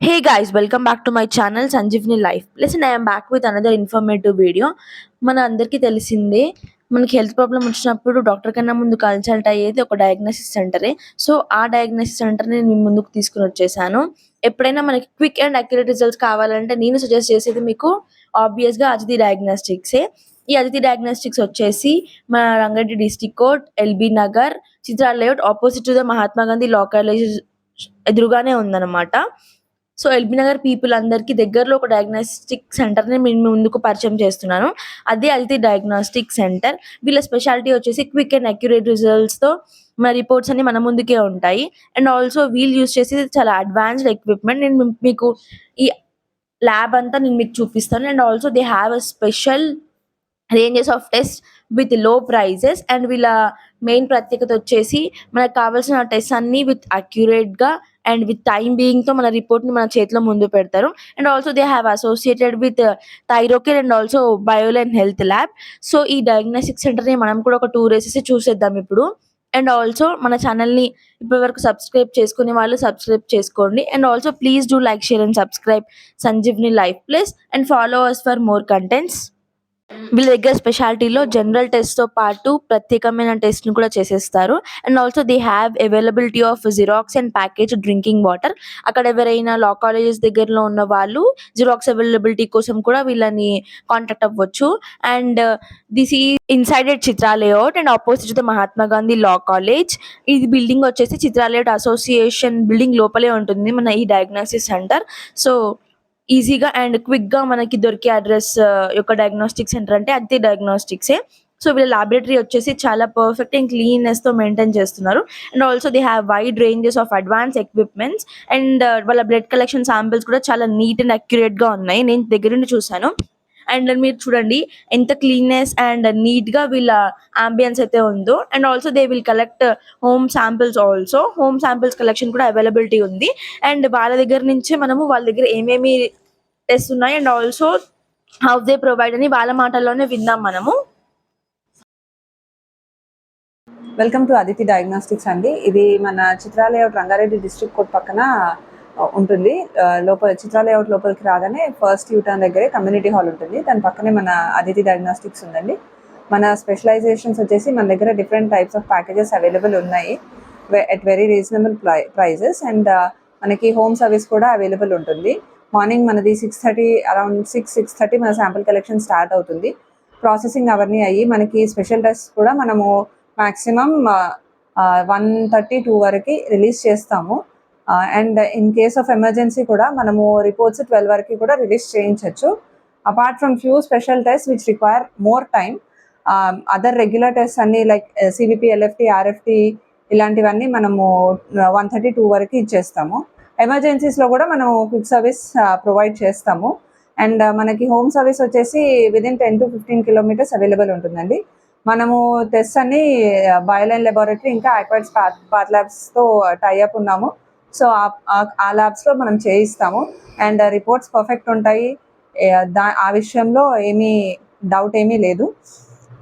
Hey guys, welcome back to my channel Sanjeevni Life. Listen, I am back with another informative video. మన అందరికీ తెలిసిందే, మనకి health problem వచ్చినప్పుడు doctor కన్నా ముందు కన్సల్ట్ అయ్యేది ఒక డయాగ్నోసిస్ సెంటరే. సో ఆ డయాగ్నోసిస్ సెంటర్ని నేను ముందుకు తీసుకుని వచ్చేసాను. ఎప్పుడైనా మనకి క్విక్ అండ్ అక్యురేట్ రిజల్ట్స్ కావాలంటే నేను సజెస్ట్ చేసేది మీకు ఆబ్వియస్గా అదితి డయాగ్నోస్టిక్సే. ఈ అదితి డయాగ్నోస్టిక్స్ వచ్చేసి మన Rangareddy district court LB Nagar Chitrala layout opposite to the Mahatma Gandhi law college ఎదురుగానే ఉందన్నమాట. సో ఎల్బీ నగర్ పీపుల్ అందరికీ దగ్గరలో ఒక డయాగ్నోస్టిక్ సెంటర్ని నేను ముందుకు పరిచయం చేస్తున్నాను. అదే అదితి డయాగ్నోస్టిక్ సెంటర్. వీళ్ళ స్పెషాలిటీ వచ్చేసి క్విక్ అండ్ అక్యురేట్ రిజల్ట్స్తో మన రిపోర్ట్స్ అన్ని మన ముందుకే ఉంటాయి. అండ్ ఆల్సో వీళ్ళు యూస్ చేసేది చాలా అడ్వాన్స్డ్ ఎక్విప్మెంట్. నేను మీకు ఈ ల్యాబ్ అంతా నేను మీకు చూపిస్తాను. And also they have a special ranges of test with low prices. And వీళ్ళ మెయిన్ ప్రత్యేకత వచ్చేసి మనకు కావాల్సిన టెస్ట్ అన్ని విత్ అక్యురేట్గా అండ్ విత్ టైమ్ బీయింగ్తో మన రిపోర్ట్ని మన చేతిలో ముందు పెడతారు. And also they have associated with Thyrocare and also Bioline health lab. So ఈ డయాగ్నోస్టిక్ సెంటర్ని మనం కూడా ఒక 2 వేసేసి చూసేద్దాం ఇప్పుడు. అండ్ ఆల్సో మన ఛానల్ని ఇప్పటివరకు సబ్స్క్రైబ్ చేసుకునే వాళ్ళు సబ్స్క్రైబ్ చేసుకోండి. And also please do like, share and subscribe Sanjeevni life plus and follow us for more contents. వీళ్ళ దగ్గర స్పెషాలిటీలో జనరల్ టెస్ట్తో పాటు ప్రత్యేకమైన టెస్ట్ని కూడా చేసేస్తారు. And also they have availability of xerox and package drinking water. అక్కడ ఎవరైనా లా కాలేజెస్ దగ్గరలో ఉన్న వాళ్ళు జిరాక్స్ అవైలబిలిటీ కోసం కూడా వీళ్ళని కాంటాక్ట్ అవ్వచ్చు. అండ్ దిస్ ఈ inside it Chitra layout and opposite the Mahatma Gandhi law college. ఇది బిల్డింగ్ వచ్చేసి చిత్రా లేఅవుట్ అసోసియేషన్ బిల్డింగ్ లోపలే ఉంటుంది మన ఈ డయాగ్నోసిస్ సెంటర్. సో ఈజీగా అండ్ క్విక్గా మనకి దొరికే అడ్రస్ యొక్క డయాగ్నోస్టిక్ సెంటర్ అంటే అదితి డయాగ్నోస్టిక్సే. సో వీళ్ళ ల్యాబొరేటరీ వచ్చేసి చాలా పర్ఫెక్ట్ అండ్ క్లీన్నెస్తో మెయింటైన్ చేస్తున్నారు. And also they have wide ranges of advance equipments. And వాళ్ళ బ్లడ్ కలెక్షన్ శాంపిల్స్ కూడా చాలా నీట్ అండ్ అక్యురేట్గా ఉన్నాయి. నేను దగ్గర నుండి చూశాను. అండ్ మీరు చూడండి ఎంత క్లీన్నెస్ అండ్ నీట్గా వీళ్ళ అంబియన్స్ అయితే ఉందో. And also they will collect home samples also. Home samples collection కూడా అవైలబిలిటీ ఉంది. అండ్ వాళ్ళ దగ్గర నుంచే మనము వాళ్ళ దగ్గర ఏమేమి టెస్ట్ ఉన్నాయి and also how they provide అని వాళ్ళ మాటల్లోనే విందాం మనము. వెల్కమ్ టు అదితి డయాగ్నోస్టిక్స్ అండి. ఇది మన Chitra layout Rangareddy district court పక్కన ఉంటుంది. లోపల చిత్రా లేఅవుట్ లోపలికి రాగానే ఫస్ట్ యూటర్న్ దగ్గరే కమ్యూనిటీ హాల్ ఉంటుంది. దాని పక్కనే మన అదితి డయాగ్నోస్టిక్స్ ఉందండి. మన స్పెషలైజేషన్స్ వచ్చేసి మన దగ్గర different types of packages available ఉన్నాయి at very reasonable prices. And మనకి హోమ్ సర్వీస్ కూడా అవైలబుల్ ఉంటుంది. మార్నింగ్ మనది 6:30 అరౌండ్ 6:30 మన శాంపుల్ కలెక్షన్ స్టార్ట్ అవుతుంది. ప్రాసెసింగ్ అవన్నీ అయ్యి మనకి స్పెషల్ టెస్ట్ కూడా మనము మ్యాక్సిమం 1:30-2 వరకు రిలీజ్ చేస్తాము. And in case of emergency కూడా మనము రిపోర్ట్స్ 12 వరకు కూడా రిలీజ్ చేయించవచ్చు. Apart from few special test which require more time, other regular test అన్నీ లైక్ సిబిపి, ఎల్ఎఫ్టి, ఆర్ఎఫ్టి ఇలాంటివన్నీ మనము 1:30-2 వరకు ఇచ్చేస్తాము. ఎమర్జెన్సీస్లో కూడా మనము క్విక్ సర్వీస్ ప్రొవైడ్ చేస్తాము. అండ్ మనకి హోమ్ సర్వీస్ వచ్చేసి విదిన్ 10-15 కిలోమీటర్స్ అవైలబుల్ ఉంటుందండి. మనము టెస్ట్ అన్ని బయోలైన్ లెబారెటరీ ఇంకా ఆక్వైడ్స్ పాత్ ల్యాబ్స్తో టైఅప్ ఉన్నాము. సో ఆ ల్యాబ్స్లో మనం చేయిస్తాము. అండ్ రిపోర్ట్స్ పర్ఫెక్ట్ ఉంటాయి. ఆ విషయంలో ఏమీ డౌట్ ఏమీ లేదు.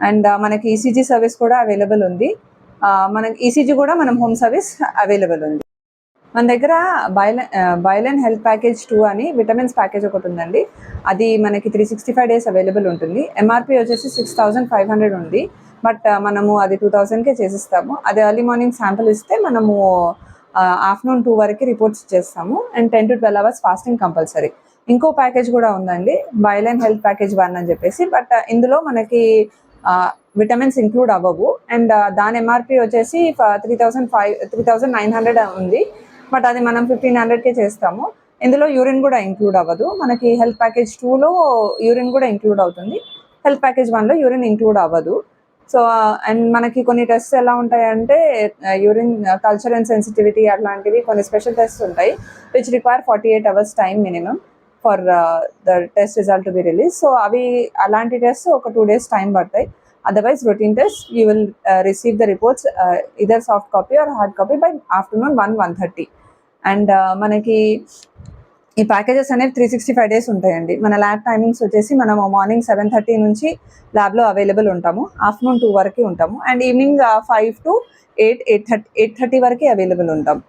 అండ్ మనకి ఈసీజీ సర్వీస్ కూడా అవైలబుల్ ఉంది. మనకి ఈసీజీ కూడా మనం హోమ్ సర్వీస్ అవైలబుల్ ఉంది. మన దగ్గర బయోలైన్ హెల్త్ ప్యాకేజ్ 2 అని విటమిన్స్ ప్యాకేజ్ ఒకటి ఉందండి. అది మనకి 365 days అవైలబుల్ ఉంటుంది. ఎంఆర్పి వచ్చేసి 6,500 ఉంది. బట్ మనము అది 2,000కే చేసిస్తాము. అది ఎర్లీ మార్నింగ్ శాంపుల్ ఇస్తే మనము ఆఫ్టర్నూన్ 2 వరకు రిపోర్ట్స్ ఇచ్చేస్తాము. And 10-12 hours fasting compulsory. ఇంకో ప్యాకేజ్ కూడా ఉందండి, బయోలైన్ హెల్త్ ప్యాకేజ్ 1 అని చెప్పేసి. బట్ ఇందులో మనకి విటమిన్స్ ఇంక్లూడ్ అవ్వవు. అండ్ దాని ఎంఆర్పి వచ్చేసి 3,900 ఉంది. బట్ అది మనం 1,500కే చేస్తాము. ఇందులో యూరిన్ కూడా ఇంక్లూడ్ అవ్వదు. మనకి హెల్త్ ప్యాకేజ్ 2లో యూరిన్ కూడా ఇంక్లూడ్ అవుతుంది. హెల్త్ ప్యాకేజ్ 1లో యూరిన్ ఇంక్లూడ్ అవ్వదు. సో అండ్ మనకి కొన్ని టెస్ట్స్ ఎలా ఉంటాయంటే యూరిన్ కల్చర్ అండ్ సెన్సిటివిటీ అట్లాంటివి కొన్ని స్పెషల్ టెస్ట్స్ ఉంటాయి which require 48 hours time minimum for the test result to be release. So అవి అలాంటి టెస్ట్ ఒక 2 days టైం పడతాయి. Otherwise, routine test, you will receive the reports either soft copy or hard copy by afternoon 1:30. And మనకి ఈ packages అనేవి 365 days ఉంటాయండి. మన lab timings వచ్చేసి మనము మార్నింగ్ 7:30 నుంచి ల్యాబ్లో అవైలబుల్ ఉంటాము. ఆఫ్టర్నూన్ 2 వరకు ఉంటాము. అండ్ ఈవినింగ్ 5 to 8, 8:30 వరకు అవైలబుల్ ఉంటాం.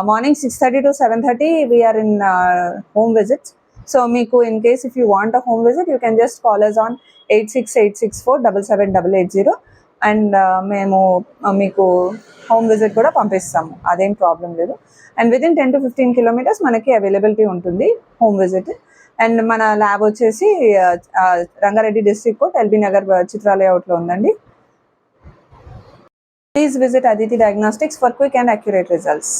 Morning 6:30 to 7:30 we are in home visits. So మీకు in case if you want a home visit you can just call us on 8686477880 and మేము మీకు హోమ్ విజిట్ కూడా పంపిస్తాము, అదేం ప్రాబ్లం లేదు. అండ్ విదిన్ 10 to 15 kilometers మనకి అవైలబిలిటీ ఉంటుంది హోమ్ విజిట్. అండ్ మన ల్యాబ్ వచ్చేసి Rangareddy district court, LB Nagar, Chitralaya అవుట్లో ఉందండి. Please visit Aditi Diagnostics for quick and accurate results.